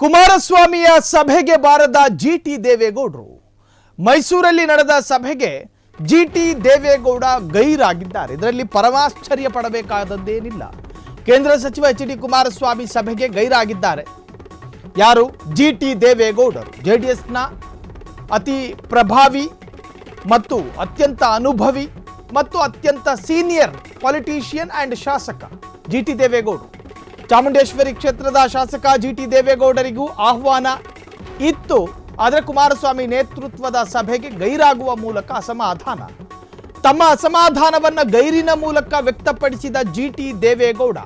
ಕುಮಾರಸ್ವಾಮಿಯ ಸಭೆಗೆ ಬಾರದ ಜಿಟಿ ದೇವೇಗೌಡರು. ಮೈಸೂರಲ್ಲಿ ನಡೆದ ಸಭೆಗೆ ಜಿಟಿ ದೇವೇಗೌಡ ಗೈರಾಗಿದ್ದಾರೆ. ಇದರಲ್ಲಿ ಪರಮಾಶ್ಚರ್ಯ ಪಡಬೇಕಾದದ್ದೇನಿಲ್ಲ. ಕೇಂದ್ರ ಸಚಿವ ಎಚ್.ಡಿ. ಕುಮಾರಸ್ವಾಮಿ ಸಭೆಗೆ ಗೈರಾಗಿದ್ದಾರೆ. ಯಾರು? ಜಿಟಿ ದೇವೇಗೌಡರು. ಜೆಡಿಎಸ್ನ ಅತಿ ಪ್ರಭಾವಿ ಮತ್ತು ಅತ್ಯಂತ ಅನುಭವಿ ಮತ್ತು ಅತ್ಯಂತ ಸೀನಿಯರ್ ಪೊಲಿಟಿಷಿಯನ್ ಅಂಡ್ ಶಾಸಕ ಜಿಟಿ ದೇವೇಗೌಡರು. ಚಾಮುಂಡೇಶ್ವರಿ ಕ್ಷೇತ್ರದ ಶಾಸಕ ಜಿಟಿ ದೇವೇಗೌಡರಿಗೂ ಆಹ್ವಾನ ಇತ್ತು. ಆದರೆ ಕುಮಾರಸ್ವಾಮಿ ನೇತೃತ್ವದ ಸಭೆಗೆ ಗೈರಾಗುವ ಮೂಲಕ ಅಸಮಾಧಾನ. ತಮ್ಮ ಅಸಮಾಧಾನವನ್ನ ಗೈರಿನ ಮೂಲಕ ವ್ಯಕ್ತಪಡಿಸಿದ ಜಿಟಿ ದೇವೇಗೌಡ.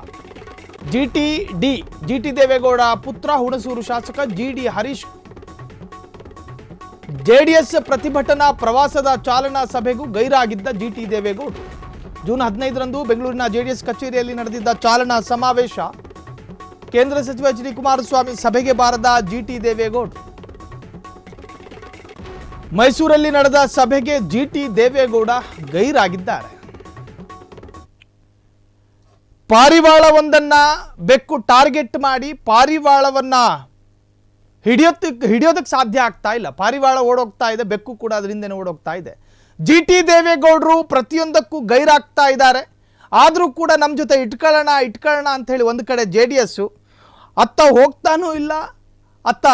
ಜಿಟಿ ದೇವೇಗೌಡ ಪುತ್ರ ಹುಣಸೂರು ಶಾಸಕ ಜಿಡಿ ಹರೀಶ್ ಜೆಡಿಎಸ್ ಪ್ರತಿಭಟನಾ ಪ್ರವಾಸದ ಚಾಲನಾ ಸಭೆಗೂ ಗೈರಾಗಿದ್ದ ಜಿಟಿ ದೇವೇಗೌಡರು. ಜೂನ್ 15ರಂದು ಬೆಂಗಳೂರಿನ ಜೆಡಿಎಸ್ ಕಚೇರಿಯಲ್ಲಿ ನಡೆದಿದ್ದ ಚಾಲನಾ ಸಮಾವೇಶ. ಕೇಂದ್ರ ಸಚಿವ ಎಚ್.ಡಿ. ಕುಮಾರಸ್ವಾಮಿ ಸಭೆಗೆ ಬಾರದ ಜಿಟಿ ದೇವೇಗೌಡರು. ಮೈಸೂರಲ್ಲಿ ನಡೆದ ಸಭೆಗೆ ಜಿಟಿ ದೇವೇಗೌಡ ಗೈರಾಗಿದ್ದಾರೆ. ಪಾರಿವಾಳವೊಂದನ್ನ ಬೆಕ್ಕು ಟಾರ್ಗೆಟ್ ಮಾಡಿ ಪಾರಿವಾಳವನ್ನ ಹಿಡಿಯೋದಕ್ಕೆ ಸಾಧ್ಯ ಆಗ್ತಾ ಇಲ್ಲ. ಪಾರಿವಾಳ ಓಡೋಗ್ತಾ ಇದೆ, ಬೆಕ್ಕು ಕೂಡ ಅದರಿಂದನೇ ಓಡೋಗ್ತಾ ಇದೆ. ಜಿಟಿ ದೇವೇಗೌಡರು ಪ್ರತಿಯೊಂದಕ್ಕೂ ಗೈರಾಗ್ತಾ ಇದ್ದಾರೆ. ಆದರೂ ಕೂಡ ನಮ್ಮ ಜೊತೆ ಇಟ್ಕೊಳ್ಳೋಣ ಅಂತ ಹೇಳಿ ಒಂದು ಕಡೆ ಜೆಡಿಎಸ್ ಅತ್ತ ಹೋಗ್ತಾನೂ ಇಲ್ಲ, ಅತ್ತ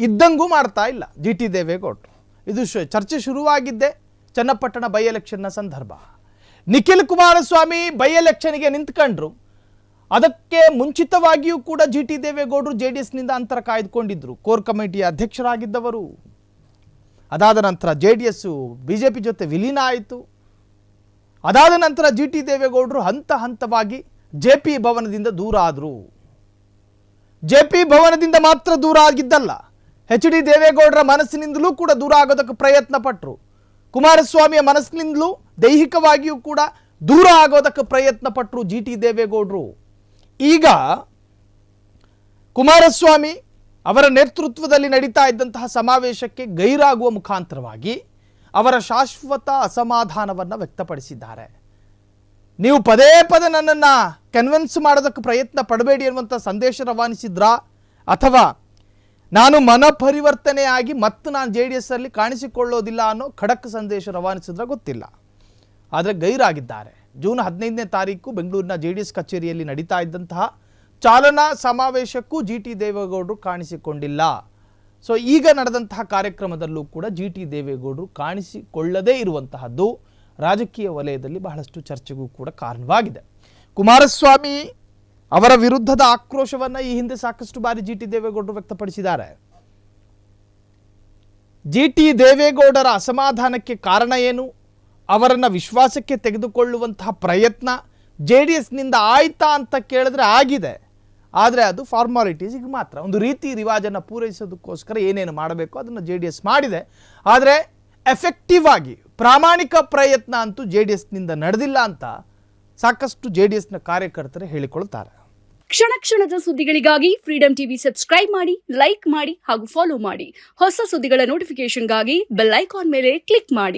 ಇದ್ದಂಗೂ ಮಾಡ್ತಾ ಇಲ್ಲ ಜಿಟಿ ದೇವೇಗೌಡರು. ಇದು ಚರ್ಚೆ ಶುರುವಾಗಿದ್ದೆ ಚನ್ನಪಟ್ಟಣ ಬೈ ಎಲೆಕ್ಷನ್ನ ಸಂದರ್ಭ. ನಿಖಿಲ್ ಕುಮಾರಸ್ವಾಮಿ ಬೈ ಎಲೆಕ್ಷನ್ಗೆ ನಿಂತ್ಕೊಂಡ್ರು. ಅದಕ್ಕೆ ಮುಂಚಿತವಾಗಿಯೂ ಕೂಡ ಜಿಟಿ ದೇವೇಗೌಡರು ಜೆಡಿಎಸ್ನಿಂದ ಅಂತರ ಕಾಯ್ದುಕೊಂಡಿದ್ರು. ಕೋರ್ ಕಮಿಟಿಯ ಅಧ್ಯಕ್ಷರಾಗಿದ್ದವರು. ಅದಾದ ನಂತರ ಜೆಡಿಎಸ್ ಬಿಜೆಪಿ ಜೊತೆ ವಿಲೀನ ಆಯಿತು. ಅದಾದ ನಂತರ ಜಿಟಿ ದೇವೇಗೌಡರು ಹಂತ ಹಂತವಾಗಿ ಜೆಪಿ ಭವನದಿಂದ ದೂರ ಆದರು. ಜೆಪಿ ಭವನದಿಂದ ಮಾತ್ರ ದೂರ ಆಗಿದ್ದಲ್ಲ, ಎಚ್.ಡಿ. ದೇವೇಗೌಡರ ಮನಸ್ಸಿನಿಂದಲೂ ಕೂಡ ದೂರ ಆಗೋದಕ್ಕೆ ಪ್ರಯತ್ನ ಪಟ್ಟರು. ಕುಮಾರಸ್ವಾಮಿಯ ಮನಸ್ಸಿನಿಂದಲೂ ದೈಹಿಕವಾಗಿಯೂ ಕೂಡ ದೂರ ಆಗೋದಕ್ಕೆ ಪ್ರಯತ್ನ ಪಟ್ಟರು ಜಿಟಿ ದೇವೇಗೌಡರು. ಈಗ ಕುಮಾರಸ್ವಾಮಿ ಅವರ ನೇತೃತ್ವದಲ್ಲಿ ನಡೀತಾ ಇದ್ದಂತಹ ಸಮಾವೇಶಕ್ಕೆ ಗೈರಾಗುವ ಮುಖಾಂತರವಾಗಿ ಅವರ ಶಾಶ್ವತ ಅಸಮಾಧಾನವನ್ನು ವ್ಯಕ್ತಪಡಿಸಿದ್ದಾರೆ. ನೀವು ಪದೇ ಪದೇ ನನ್ನನ್ನು ಕನ್ವಿನ್ಸ್ ಮಾಡೋದಕ್ಕೆ ಪ್ರಯತ್ನ ಪಡಬೇಡಿ ಅನ್ನುವಂಥ ಸಂದೇಶ ರವಾನಿಸಿದ್ರಾ, ಅಥವಾ ನಾನು ಮನಪರಿವರ್ತನೆಯಾಗಿ ಮತ್ತೆ ನಾನು ಜೆಡಿಎಸ್ ಅಲ್ಲಿ ಕಾಣಿಸಿಕೊಳ್ಳೋದಿಲ್ಲ ಅನ್ನೋ ಖಡಕ್ ಸಂದೇಶ ರವಾನಿಸಿದ್ರೆ ಗೊತ್ತಿಲ್ಲ. ಆದರೆ ಗೈರಾಗಿದ್ದಾರೆ. ಜೂನ್ 15ನೇ ತಾರೀಕು ಬೆಂಗಳೂರಿನ ಜೆಡಿಎಸ್ ಕಚೇರಿಯಲ್ಲಿ ನಡೀತಾ ಇದ್ದಂತಹ ಚಾಲನಾ ಸಮಾವೇಶಕ್ಕೂ ಜಿಟಿ ದೇವೇಗೌಡರು ಕಾಣಿಸಿಕೊಂಡಿಲ್ಲ. ಸೊ ಈಗ ನಡೆದಂತಹ ಕಾರ್ಯಕ್ರಮದಲ್ಲೂ ಕೂಡ ಜಿಟಿ ದೇವೇಗೌಡರು ಕಾಣಿಸಿಕೊಳ್ಳದೇ ಇರುವಂತಹದ್ದು ರಾಜಕೀಯ ವಲಯದಲ್ಲಿ ಬಹಳಷ್ಟು ಚರ್ಚೆಗೂ ಕೂಡ ಕಾರಣವಾಗಿದೆ. ಕುಮಾರಸ್ವಾಮಿ ಅವರ ವಿರುದ್ಧದ ಆಕ್ರೋಶವನ್ನು ಈ ಹಿಂದೆ ಸಾಕಷ್ಟು ಬಾರಿ ಜಿಟಿ ದೇವೇಗೌಡರು ವ್ಯಕ್ತಪಡಿಸಿದ್ದಾರೆ. ಜಿಟಿ ದೇವೇಗೌಡರ ಅಸಮಾಧಾನಕ್ಕೆ ಕಾರಣ ಏನು? ಅವರನ್ನು ವಿಶ್ವಾಸಕ್ಕೆ ತೆಗೆದುಕೊಳ್ಳುವಂತಹ ಪ್ರಯತ್ನ ಜೆಡಿಎಸ್ನಿಂದ ಆಯ್ತಾ ಅಂತ ಕೇಳಿದ್ರೆ ಆಗಿದೆ. ಆದರೆ ಅದು ಫಾರ್ಮಾಲಿಟೀಸಿಗೆ ಮಾತ್ರ. ಒಂದು ರೀತಿ ರಿವಾಜನ್ನು ಪೂರೈಸೋದಕ್ಕೋಸ್ಕರ ಏನೇನು ಮಾಡಬೇಕು ಅದನ್ನು ಜೆಡಿಎಸ್ ಮಾಡಿದೆ. ಆದರೆ ಎಫೆಕ್ಟಿವ್ ಆಗಿ ಪ್ರಾಮಾಣಿಕ ಪ್ರಯತ್ನ ಅಂತೂ ಜೆಡಿಎಸ್ನಿಂದ ನಡೆದಿಲ್ಲ ಅಂತ ಸಾಕಷ್ಟು ಜೆಡಿಎಸ್ನ ಕಾರ್ಯಕರ್ತರು ಹೇಳಿಕೊಳ್ತಾರೆ. ಕ್ಷಣ ಕ್ಷಣದ ಸುದ್ದಿಗಳಿಗಾಗಿ ಫ್ರೀಡಂ ಟಿವಿ ಸಬ್ಸ್ಕ್ರೈಬ್ ಮಾಡಿ, ಲೈಕ್ ಮಾಡಿ ಹಾಗೂ ಫಾಲೋ ಮಾಡಿ. ಹೊಸ ಸುದ್ದಿಗಳ ನೋಟಿಫಿಕೇಶನ್ಗಾಗಿ ಬೆಲ್ ಐಕಾನ್ ಮೇಲೆ ಕ್ಲಿಕ್ ಮಾಡಿ.